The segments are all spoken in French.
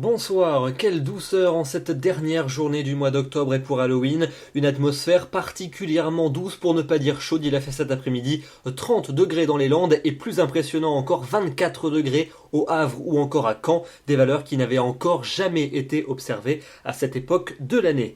Bonsoir, quelle douceur en cette dernière journée du mois d'octobre et pour Halloween, une atmosphère particulièrement douce pour ne pas dire chaude, il a fait cet après-midi 30 degrés dans les Landes et plus impressionnant encore 24 degrés au Havre ou encore à Caen, des valeurs qui n'avaient encore jamais été observées à cette époque de l'année.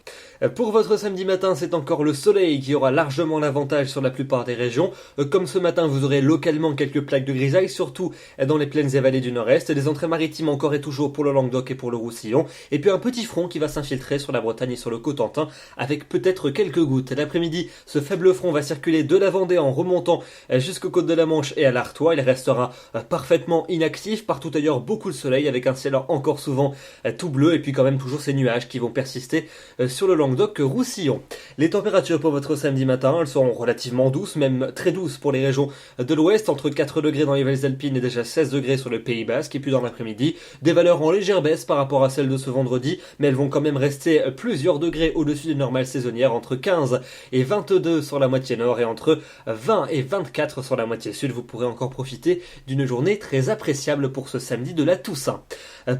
Pour votre samedi matin, c'est encore le soleil qui aura largement l'avantage sur la plupart des régions. Comme ce matin, vous aurez localement quelques plaques de grisaille, surtout dans les plaines et vallées du nord-est, des entrées maritimes encore et toujours pour le Languedoc et pour le Roussillon, et puis un petit front qui va s'infiltrer sur la Bretagne et sur le Cotentin, avec peut-être quelques gouttes. L'après-midi, ce faible front va circuler de la Vendée en remontant jusqu'aux côtes de la Manche et à l'Artois. Il restera parfaitement inactif, partout ailleurs beaucoup de soleil, avec un ciel encore souvent tout bleu, et puis quand même toujours ces nuages qui vont persister sur le Languedoc-Roussillon. Les températures pour votre samedi matin, elles seront relativement douces, même très douces pour les régions de l'ouest, entre 4 degrés dans les vallées alpines et déjà 16 degrés sur le Pays Basque, et puis dans l'après-midi, des valeurs en légère baisse par rapport à celles de ce vendredi, mais elles vont quand même rester plusieurs degrés au-dessus des normales saisonnières, entre 15 et 22 sur la moitié nord et entre 20 et 24 sur la moitié sud. Vous pourrez encore profiter d'une journée très appréciable pour ce samedi de la Toussaint.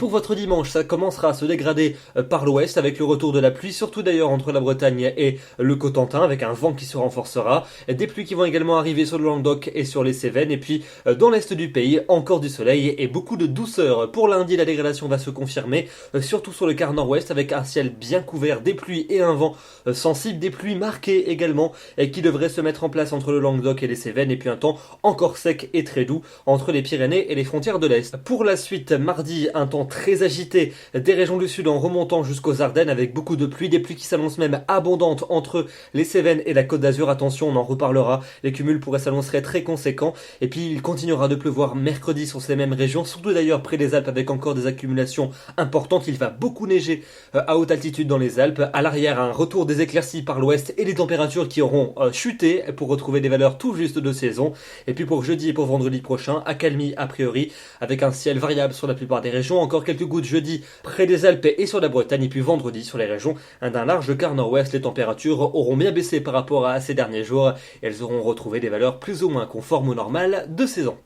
Pour votre dimanche, ça commencera à se dégrader par l'ouest avec le retour de la pluie, surtout d'ailleurs entre la Bretagne et le Cotentin, avec un vent qui se renforcera, des pluies qui vont également arriver sur le Languedoc et sur les Cévennes, et puis dans l'est du pays, encore du soleil et beaucoup de douceur. Pour lundi, la dégradation va se confirmer, surtout sur le quart nord-ouest, avec un ciel bien couvert, des pluies et un vent sensible, des pluies marquées également, et qui devraient se mettre en place entre le Languedoc et les Cévennes, et puis un temps encore sec et très doux entre les Pyrénées et les frontières de l'Est. Pour la suite, mardi, un temps très agité des régions du sud en remontant jusqu'aux Ardennes, avec beaucoup de pluie, des pluies qui s'annoncent même abondantes entre les Cévennes et la Côte d'Azur. Attention, on en reparlera, les cumuls pourraient s'annoncer très conséquents, et puis il continuera de pleuvoir mercredi sur ces mêmes régions, surtout d'ailleurs près des Alpes, avec encore des accumulations importantes. Il va beaucoup neiger à haute altitude dans les Alpes. À l'arrière, un retour des éclaircies par l'ouest et les températures qui auront chuté pour retrouver des valeurs tout juste de saison. Et puis pour jeudi et pour vendredi prochain, accalmie a priori, avec un ciel variable sur la plupart des régions. Encore quelques gouttes jeudi près des Alpes et sur la Bretagne, et puis vendredi sur les régions d'un large quart nord-ouest. Les températures auront bien baissé par rapport à ces derniers jours. Elles auront retrouvé des valeurs plus ou moins conformes au normal de saison.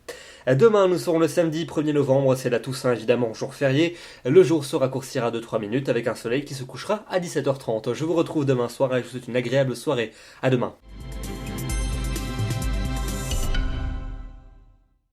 Demain, nous serons le samedi 1er novembre, c'est la Toussaint évidemment, jour férié. Le jour se raccourcira de 3 minutes avec un soleil qui se couchera à 17h30. Je vous retrouve demain soir et je vous souhaite une agréable soirée. À demain.